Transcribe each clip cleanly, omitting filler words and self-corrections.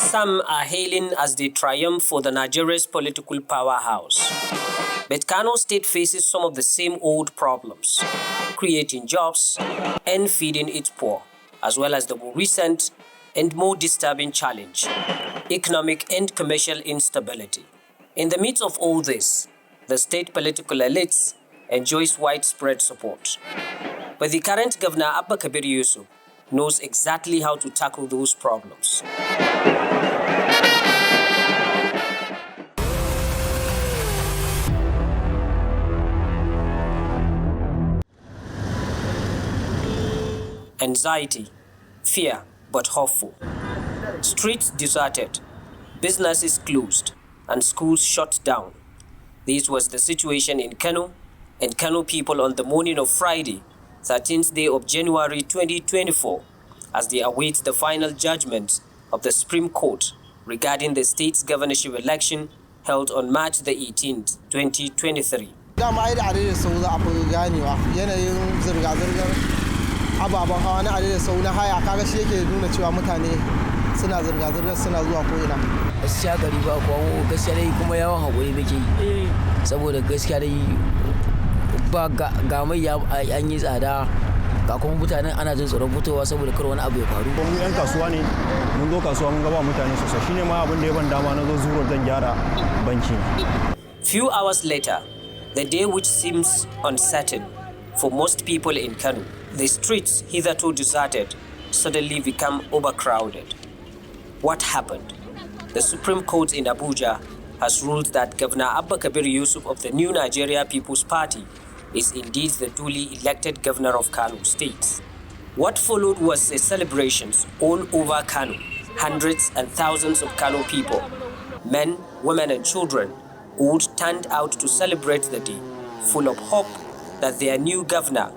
some are hailing as the triumph for the Nigeria's political powerhouse. But Kano State faces some of the same old problems, creating jobs and feeding its poor, as well as the more recent and more disturbing challenge, economic and commercial instability. In the midst of all this, the state political elites enjoys widespread support. But the current governor, Abba Kabir Yusuf, knows exactly how to tackle those problems. Anxiety, fear, but hopeful. Streets deserted, businesses closed, and schools shut down. This was the situation in Kano and Kano people on the morning of Friday, 13th day of January 2024, as they await the final judgment of the Supreme Court regarding the state's governorship election held on March the 18th, 2023. ababen hawa na adadin sau na haya kaga shi yake nuna cewa mutane suna zirga-zirga suna zuwa ko'ina. Gaskiya gari ba kuwa gaskiya dai kuma yawan haƙuri muke yi saboda gaskiya dai ba ga mai an yi tsada ga kuma mutanen ana jin tsoron fitowa saboda kar wani abu ya faru. Mu yan kasuwa ne mun zo kasuwa mun ga ba mutane sosai shine ma abin da ya ban dama na zo zuwa zan gyara banki. Few hours later, the day which seems uncertain for most people in Kano, the streets, hitherto deserted, suddenly become overcrowded. What happened? The Supreme Court in Abuja has ruled that Governor Abba Kabir Yusuf of the New Nigeria People's Party is indeed the duly elected governor of Kano State. What followed was a celebration all over Kano. Hundreds and thousands of Kano people, men, women and children, would turned out to celebrate the day, full of hope that their new governor,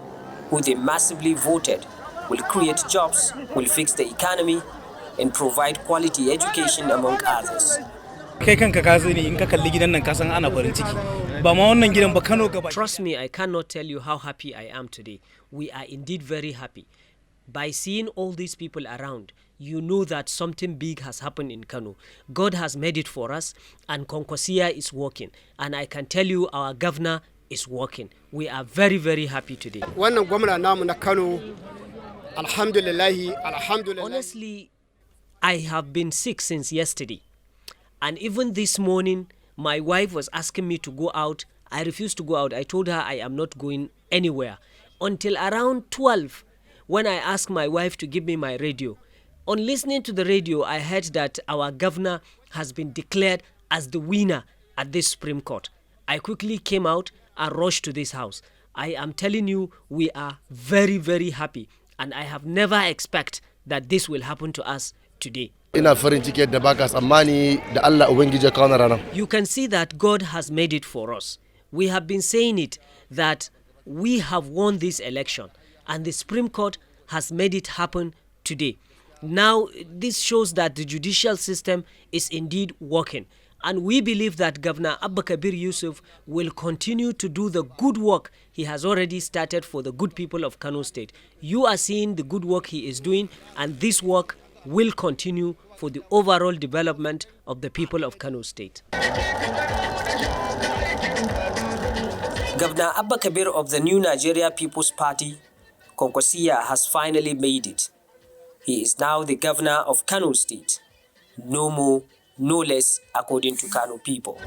who they massively voted, will create jobs, will fix the economy, and provide quality education, among others. Trust me, I cannot tell you how happy I am today. We are indeed very happy. By seeing all these people around, you know that something big has happened in Kano. God has made it for us, and Konkosia is working. And I can tell you our governor is working. We are very, very happy today. Honestly, I have been sick since yesterday. And even this morning, my wife was asking me to go out. I refused to go out. I told her I am not going anywhere. Until around 12, when I asked my wife to give me my radio. On listening to the radio, I heard that our governor has been declared as the winner at this Supreme Court. I quickly came out and rushed to this house. I am telling you, we are very, very happy. And I have never expected that this will happen to us today. You can see that God has made it for us. We have been saying it, that we have won this election. And the Supreme Court has made it happen today. Now, this shows that the judicial system is indeed working. And we believe that Governor Abba Kabir Yusuf will continue to do the good work he has already started for the good people of Kano State. You are seeing the good work he is doing, and this work will continue for the overall development of the people of Kano State. Governor Abba Kabir of the New Nigeria People's Party, Konkosia, has finally made it. He is now the governor of Kano State. No more, no less, according to Kano people.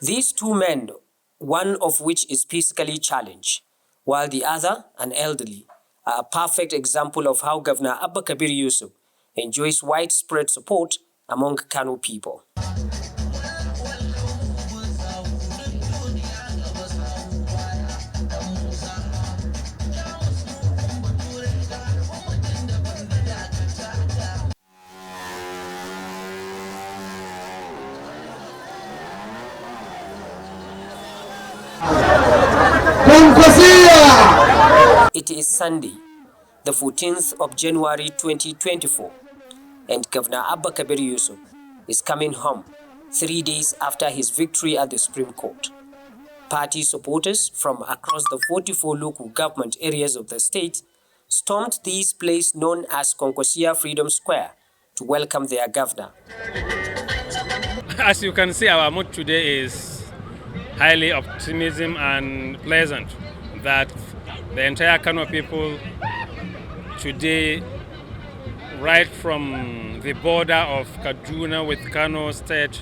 These two men, one of which is physically challenged, while the other, an elderly, are a perfect example of how Governor Abba Kabir Yusuf enjoys widespread support among Kano people. It is Sunday, the 14th of January 2024, and Governor Abba Kabir Yusuf is coming home 3 days after his victory at the Supreme Court. Party supporters from across the 44 local government areas of the state stormed this place known as Konkosia Freedom Square to to welcome their governor. As you can see, our mood today is highly optimism and pleasant that the entire Kano people today, right from the border of Kaduna with Kano State,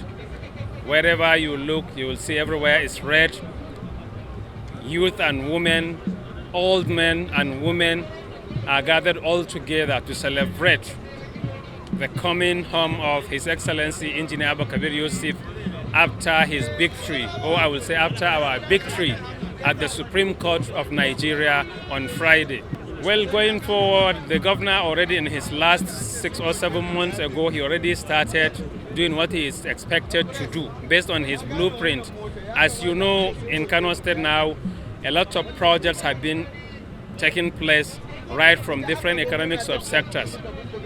wherever you look, you will see everywhere is red. Youth and women, old men and women are gathered all together to celebrate the coming home of His Excellency Engineer Abba Kabir Yusuf after his victory, or I will say after our victory at the Supreme Court of Nigeria on Friday. Well, going forward, the governor already in his last 6 or 7 months ago, he already started doing what he is expected to do based on his blueprint. As you know, in Kano State now, a lot of projects have been taking place right from different economic subsectors,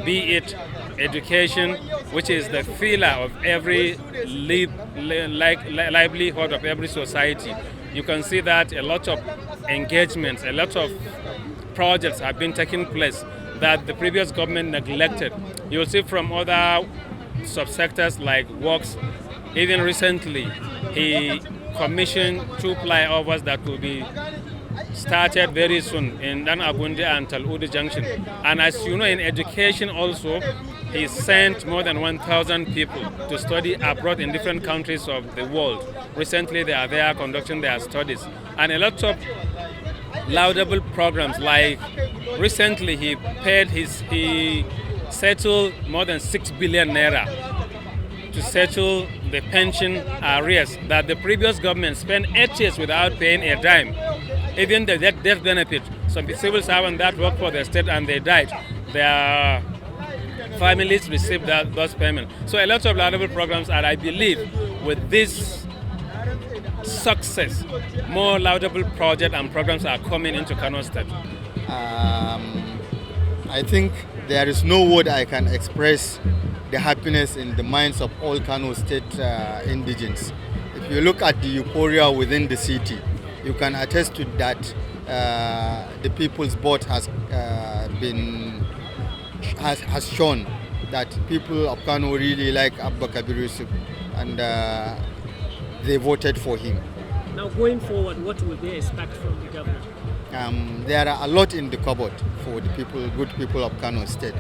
be it education, which is the pillar of every livelihood of every society. You can see that a lot of engagements, a lot of projects have been taking place that the previous government neglected. You'll see from other subsectors like works. Even recently, he commissioned 2 flyovers that will be started very soon in Dan Agundi and Taludi Junction. And as you know, in education also, he sent more than 1,000 people to study abroad in different countries of the world. Recently, they are there conducting their studies. And a lot of laudable programs, like recently he settled more than 6 billion naira to settle the pension arrears that the previous government spent 8 years without paying a dime. Even the death benefit, some civil servants that worked for the state and they died, their families received those payments. So a lot of laudable programs, and I believe with this success, more laudable projects and programs are coming into Kano State. I think there is no word I can express the happiness in the minds of all Kano State indigents. If you look at the euphoria within the city, you can attest to that. The people's vote has shown that people of Kano really like Abba Kabir Yusuf, and they voted for him. Now going forward, what will they expect from the governor? There are a lot in the cupboard for the people, good people of Kano State.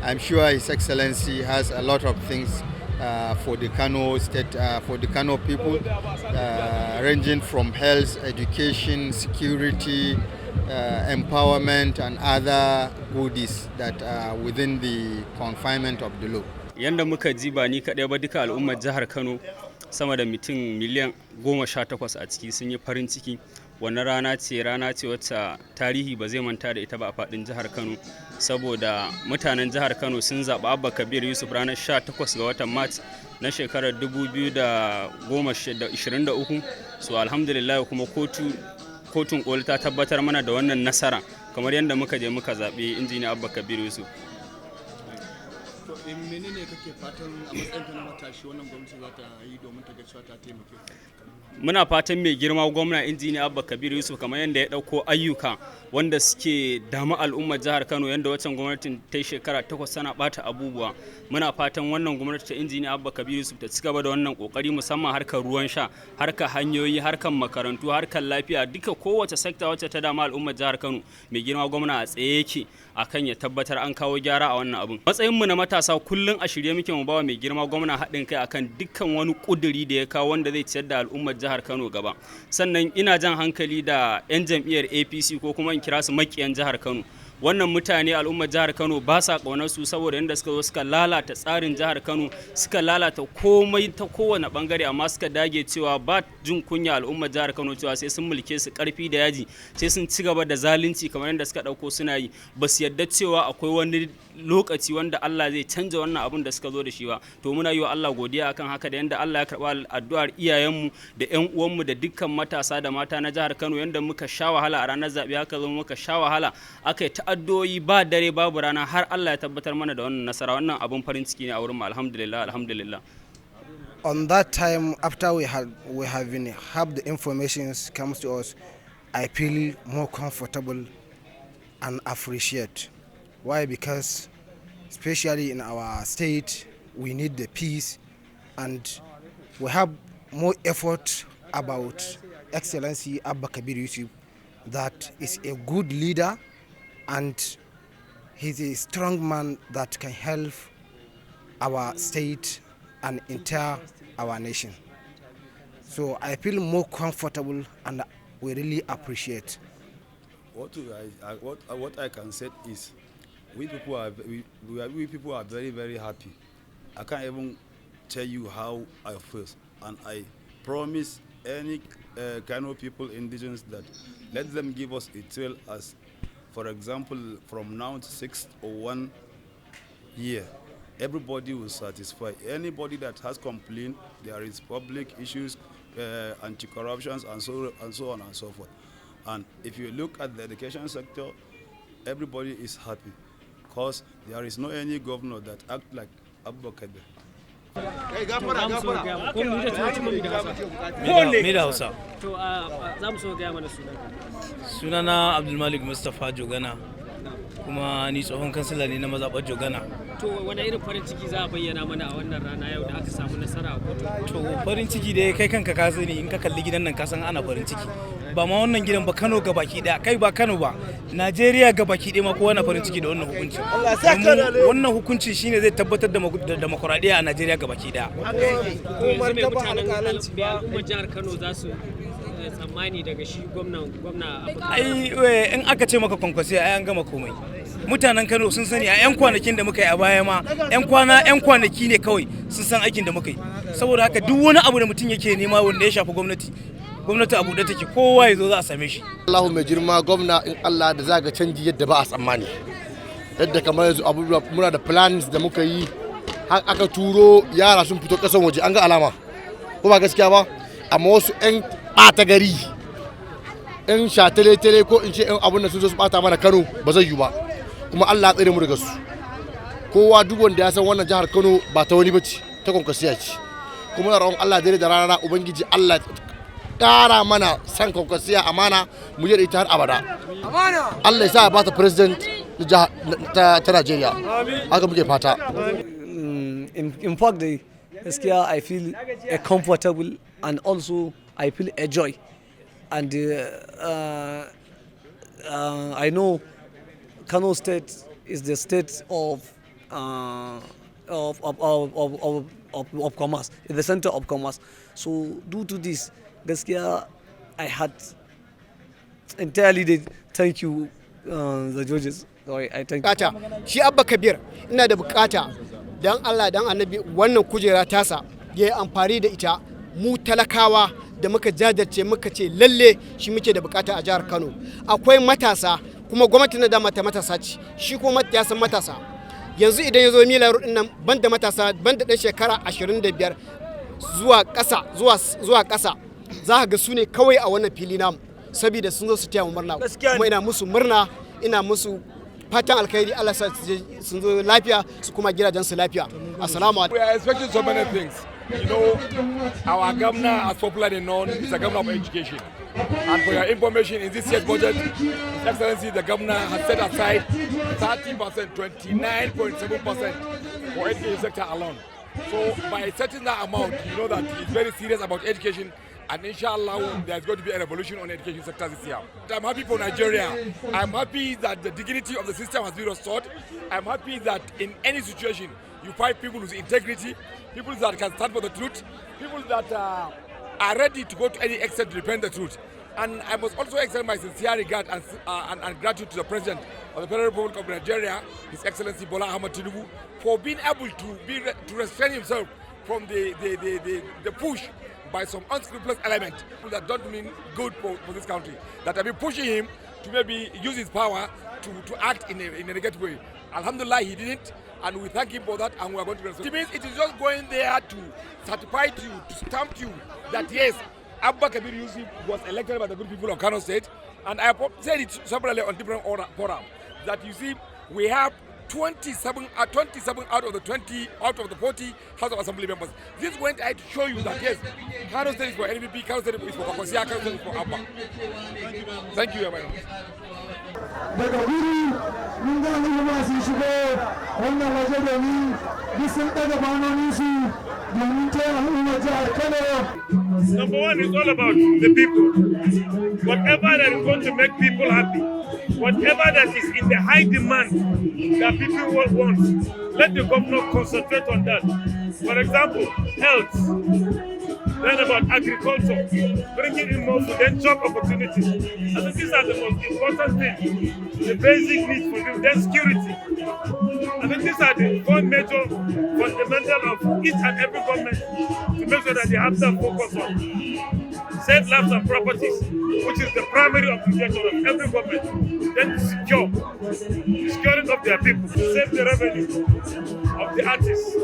I'm sure His Excellency has a lot of things for the Kano State, for the Kano people, ranging from health, education, security, empowerment, and other goodies that are within the confinement of the law. Yanda muka ji ba ni kaɗai ba duka al'ummar jihar Kano sama da mutum miliyan 18 a ciki sun yi farin ciki. Wannan rana ce wacce tarihi ba zai manta da ita ba a faɗin jihar Kano, saboda mutanen jihar Kano sun zaɓi Abba Kabir Yusuf ranar 18 ga watan Mars na shekarar 2023. So alhamdulillah kuma kotun koli ta tabbatar mana da wannan nasara kamar yadda muka je muka zaɓi injiniya Abba Kabir Yusuf. menene kake fatan a matsayin na matashi wannan gwamnati za ta yi domin ta ga cewa ta taimake? Muna fatan mai girma gwamna injiniya Abba Kabir Yusuf kamar yadda ya dauko ayyuka wanda suke damu al'ummar jihar Kano, yadda wancan gwamnatin ta yi shekara 8 tana bata abubuwa. Muna fatan wannan gwamnati ta injiniya Abba Kabir Yusuf ta cigaba da wannan kokari, musamman harkar ruwan sha, harkar hanyoyi, harkar makarantu, harkar lafiya, duka kowace sekta wacce ta dama al'ummar jihar Kano. Mai girma gwamna a tsaye yake akan ya tabbatar an kawo gyara a wannan abun. Matsayin mu na matasa kullun a shirye muke mu bawa mai girma gwamna haɗin kai akan dukkan wani kuduri da ya kawo wanda zai ciyar da al'ummar jihar Kano gaba. Sannan ina jan hankali da 'yan jam'iyyar APC ko kuma in kira su makiyan jihar Kano. Wannan mutane al'ummar jihar Kano ba sa kaunar su saboda inda suka zo suka lalata tsarin jihar Kano, suka lalata komai ta kowane bangare, amma suka dage cewa ba jin kunya al'ummar jihar Kano cewa sai sun mulke su karfi da yaji, sai sun ci gaba da zalunci kamar yadda suka dauko suna yi. Ba su yadda cewa akwai wani lokaci wanda Allah zai canja wannan abin da suka zo da shi ba. To muna yi wa Allah godiya akan haka da yanda Allah ya karba addu'ar iyayenmu da ƴan uwanmu da dukkan matasa da mata na jihar Kano, yanda muka sha wahala a ranar zabe haka zo muka sha wahala akai ta addu'o'i ba dare babu rana har Allah ya tabbatar mana da wannan nasara. Wannan abun farin ciki ne a wurin mu, alhamdulillah alhamdulillah. On that time, after we have the information comes to us, I feel more comfortable and appreciate. Why? Because especially in our state. We need the peace, and we have more effort about Excellency Abba Kabir Yusuf, that is a good leader and he's a strong man that can help our state and entire our nation. So I feel more comfortable and we really appreciate. What I can say is we people are very, very happy. I can't even tell you how I feel, and I promise any Kano people, indigenous, that let them give us a trail as, for example, from now to 6 or 1 year. Everybody will satisfy. Anybody that has complained, there is public issues, anti-corruptions, and so on and so forth. And if you look at the education sector, everybody is happy, because there is no any governor that act like Abba Kabir. Me da Hausa. To za mu so gaya mana suna. Sunana Abdulmalik Mustapha Jogana, kuma ni tsohon kansila ne na mazaɓar Jogana. To wani irin farin ciki za a bayyana mana a wannan rana yau da aka samu nasara a kotu? To farin ciki dai kai kanka ka sani, in ka kalli gidan nan ka san ana farin ciki. Ba ma wannan gidan ba, Kano gabaki daya, kai ba Kano ba, Najeriya gabaki daya ma kowa na farin ciki da wannan hukunci. Wannan hukunci shine zai tabbatar da demokradiyya a Najeriya gabaki daya. Yanzu mai mutanen jihar Kano za su tsammani daga shi gwamna ai in aka ce maka kwankwasi ai an gama komai. Mutanen Kano sun sani a 'yan kwanakin da muka yi a baya ma 'yan kwanaki ne kawai sun san aikin da muka yi. Saboda haka duk wani abu da mutum yake nema wanda ya shafi gwamnati a buɗe take, kowa ya zo za a same shi. Allahu mai girma gwamna, in Allah da za ga canji yadda ba a tsammani. Yadda kamar yanzu abubuwa muna da plans da muka yi, har aka turo yara sun fito ƙasan waje, an ga alama ko ba gaskiya ba, amma wasu 'yan ɓata gari 'yan shatale-tale ko in ce 'yan abun da sun zo su ɓata mana Kano ba zai yi ba, kuma Allah ya tsare mu daga su. Kowa duk wanda ya san wannan jihar Kano ba ta wani bace, ta kwankwasiya ce, kuma na roƙon Allah dare da rana ubangiji Allah ƙara mana san kwankwasiya amana mu je da ita har abada. Allah ya sa ya bata president ta Najeriya, haka muke fata. In fact, gaskiya I feel comfortable and also I feel a joy, and I know Kano State is the state of commerce, the center of commerce. So due to this, gaskiya I had entirely thank you the judges. I thank you. Shi Abba Kabir ina da bukata dan Allah dan Annabi wannan kujera tasa ya yi amfani da ita, mu talakawa da muka jajirce muka ce lalle shi muke da bukata a jihar Kano. Akwai matasa, kuma gwamnati na da matasa ce, shi kuma ya san matasa. Yanzu idan ya zo Mila Road nan banda matasa, banda dan shekara 25 zuwa ƙasa za ka ga su ne kawai a wannan fili namu, saboda sun zo su taya mu murna, kuma ina musu murna, ina musu fatan alkhairi. Allah sa sun zo lafiya su kuma gidajen su lafiya. Assalamu alaikum. We are expecting so many things. You know, our governor, as popularly known, is the governor of education. And for your information, in this year's budget, His Excellency the governor has set aside 30%, 29.7% for education sector alone. So by setting that amount, you know that he's very serious about education, and inshallah there's going to be a revolution on the education sector this year. I'm happy for Nigeria. I'm happy that the dignity of the system has been restored. I'm happy that in any situation you find people with integrity, people that can stand for the truth, people that are ready to go to any extent to defend the truth. And I must also extend my sincere regard and gratitude to the President of the Federal Republic of Nigeria, His Excellency Bola Ahmed Tinubu, for being able to restrain himself from the push by some unscrupulous elements that don't mean good for this country, that have been pushing him to maybe use his power to act in a negative way. Alhamdulillah, he didn't, and we thank him for that, and we are going to respect. It means it is just going there to certify to you, to stamp you that yes, Abba Kabir Yusuf was elected by the good people of Kano State, and I have said it separately on different forums, that you see, we have 27 out of the 40 House of Assembly members. This is going to show you that yes, Kano State is for NPP, Kano State is for Pakosia, Kano State is for Abba. Thank you very much. daga guri mun ga al'umma sun shigo wannan waje domin duk sun ɗaga banoninsu domin taya al'ummar jihar Kano. Number one is all about the people. Whatever that is going to make people happy, whatever that is in the high demand that people want, let the governor concentrate on that. For example, health, then about agriculture, bringing in more food, then job opportunities. I think these are the most important things, the basic needs for them, then security. I think these are the four major fundamentals of each and every government to make sure that they have that focus on. Save lives and properties, which is the primary obligation of every government. Then securing of their people, save the revenue of the artists,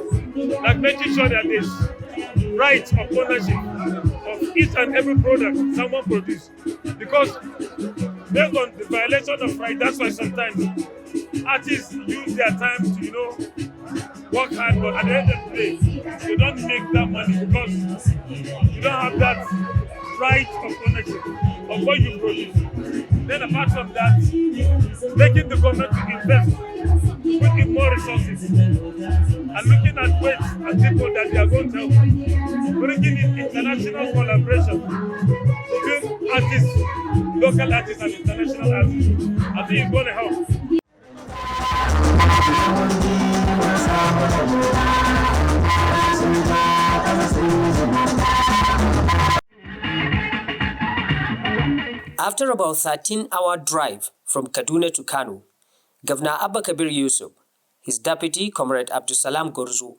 like making sure that there's rights of ownership of each and every product someone produces. Because based on the violation of rights, that's why sometimes artists use their time to, work hard, but at the end of the day, you don't make that money because you don't have that right of ownership of what you produce. Then apart from that, making the government to invest, put in more resources, and looking at ways and people that they are going to help, bringing in international collaboration between artists, local artists and international artists. I think it's going to help. After about 13-hour drive from Kaduna to Kano, Governor Abba Kabir Yusuf, his deputy, Comrade Abdusalam Gorzu,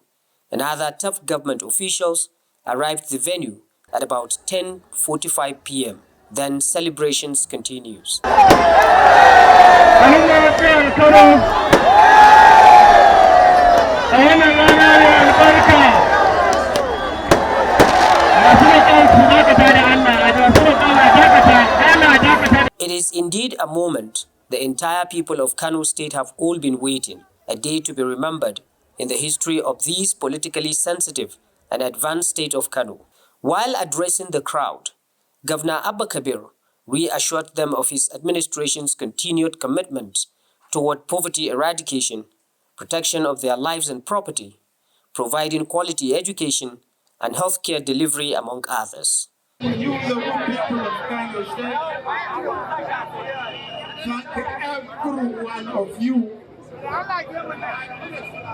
and other tough government officials arrived at the venue at about 10:45 p.m. Then celebrations continues. It is indeed a moment the entire people of Kano State have all been waiting, a day to be remembered in the history of this politically sensitive and advanced state of Kano. While addressing the crowd, Governor Abba Kabir reassured them of his administration's continued commitment toward poverty eradication, protection of their lives and property, providing quality education and healthcare delivery, among others. You, the good people of Kano State, thank every one of you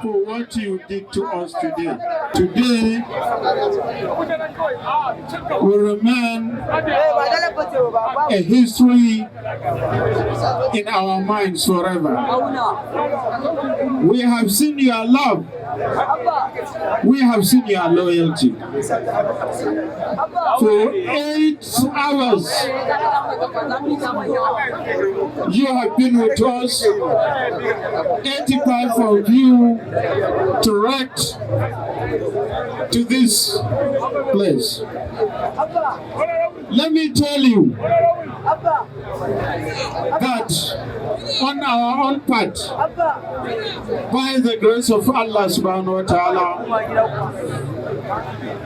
for what you did to us today. Today will remain a history in our minds forever. We have seen your love. We have seen your loyalty. For 8 hours, you have been with us. 85 of you direct to this place. Let me tell you that on our own part, by the grace of Allah subhanahu wa ta'ala,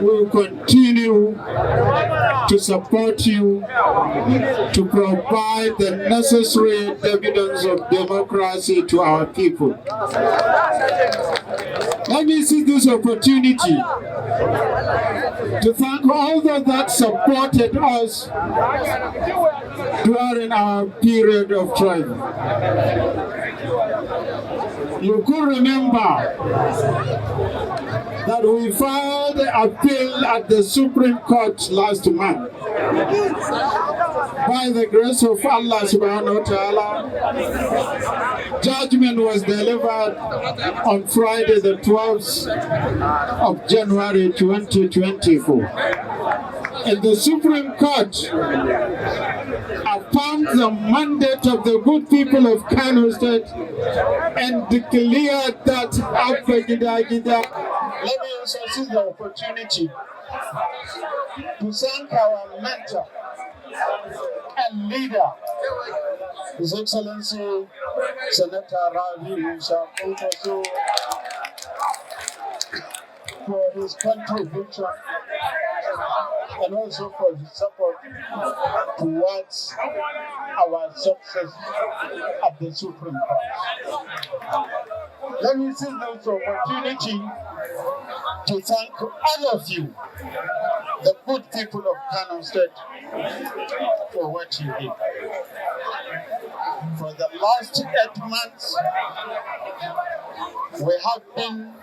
we will continue to support you to provide the necessary dividends of democracy to our people. Let me seize this opportunity to thank all those that supported us during our period of trial. You could remember that we filed an appeal at the Supreme Court last month. By the grace of Allah subhanahu wa ta'ala, judgment was delivered on Friday the 12th of January 2024. And the Supreme Court affirmed the mandate of the good people of Kano State and declared that Abba Gida Gida. Let me also seize the opportunity to thank our mentor and leader, His Excellency Senator Ravi Musa Kotoso, for his contribution and also for the support towards our success at the Supreme Court. Let me seize this opportunity to thank all of you, the good people of Kano State, for what you did. For the last 8 months, we have been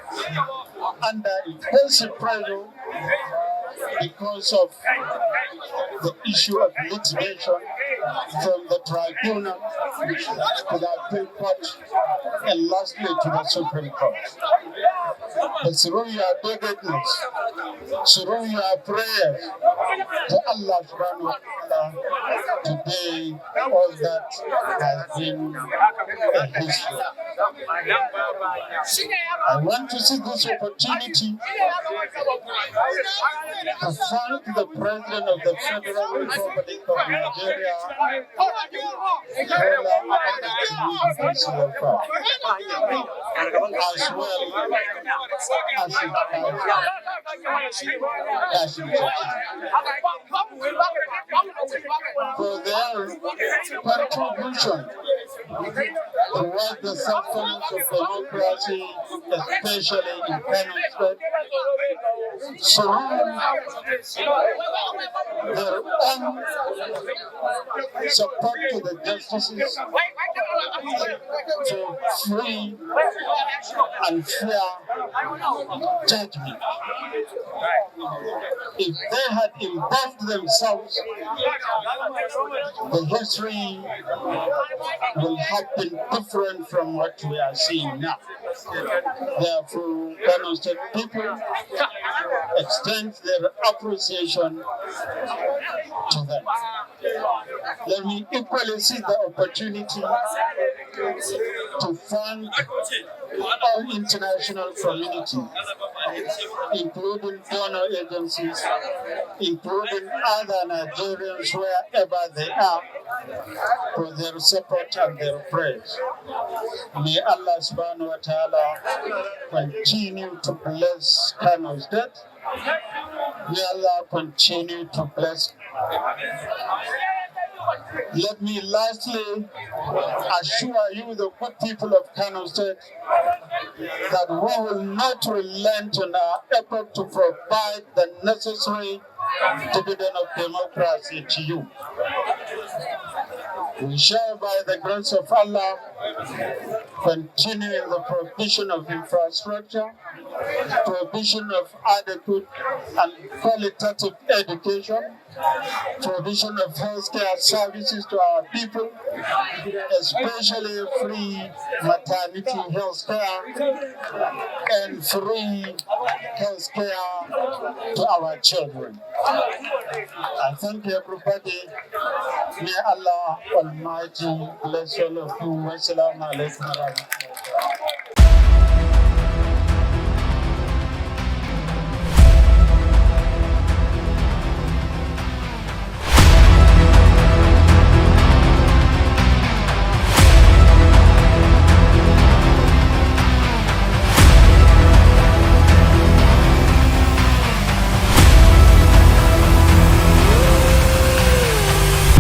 under intensive pressure because of the issue of litigation from the tribunal to the appeal court and lastly to the Supreme Court. But through your doggedness, through your prayers to Allah subhanahu wa ta'ala, today all that has been a history. I want to see this opportunity to thank the President of the Federal Republic of Nigeria, as well as for their contribution towards the sustenance of democracy, especially in Kano State, through their own support to the justices to free and fair judgment. If they had involved themselves, the history will have been different from what we are seeing now. Therefore, Kano State people extend their appreciation to them. Let me equally seize the opportunity to thank all international community, including donor agencies, including other Nigerians wherever they are, for their support and their praise. May Allah subhanahu wa ta'ala continue to bless Kano State. May Allah continue to bless. Let me lastly assure you, the good people of Kano State, that we will not relent in our effort to provide the necessary dividend of democracy to you. We shall, by the grace of Allah, continue in the provision of infrastructure, provision of adequate and qualitative education, provision of healthcare services to our people, especially free maternity health care and free health care to our children. I thank everybody. May Allah Almighty bless all of you. Wassalamu alaikum warahmatullahi wabarakatuh.